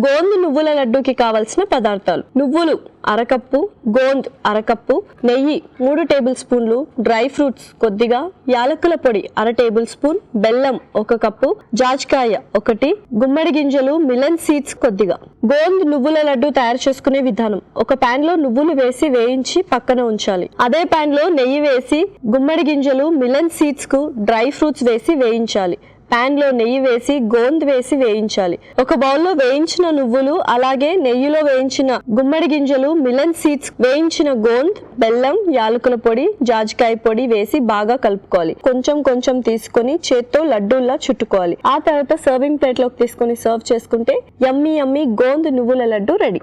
గోంద్ నువ్వుల లడ్డూకి కావలసిన పదార్థాలు: నువ్వులు అరకప్పు, గోంద్ అరకప్పు, నెయ్యి 3 టేబుల్ స్పూన్లు, డ్రై ఫ్రూట్స్ కొద్దిగా, యాలకుల పొడి 1/2 టేబుల్ స్పూన్, బెల్లం 1 కప్పు, జాజికాయ 1, గుమ్మడి గింజలు మిలన్ సీడ్స్ కొద్దిగా. గోంద్ నువ్వుల లడ్డు తయారు చేసుకునే విధానం: ఒక పాన్ లో నువ్వులు వేసి వేయించి పక్కన ఉంచాలి. అదే పాన్ లో నెయ్యి వేసి గుమ్మడి గింజలు మిలన్ సీడ్స్ కు డ్రై ఫ్రూట్స్ వేసి వేయించాలి. పాన్ లో నెయ్యి వేసి గోంద్ వేసి వేయించాలి. ఒక బౌల్లో వేయించిన నువ్వులు, అలాగే నెయ్యిలో వేయించిన గుమ్మడి గింజలు, మిలన్ సీడ్స్, వేయించిన గోంద్, బెల్లం, యాలకుల పొడి, జాజికాయ పొడి వేసి బాగా కలుపుకోవాలి. కొంచెం కొంచెం తీసుకొని చేత్తో లడ్డూల్లా చుట్టుకోవాలి. ఆ తర్వాత సర్వింగ్ ప్లేట్ లోకి తీసుకొని సర్వ్ చేసుకుంటే యమ్మీ యమ్మీ గోంద్ నువ్వుల లడ్డు రెడీ.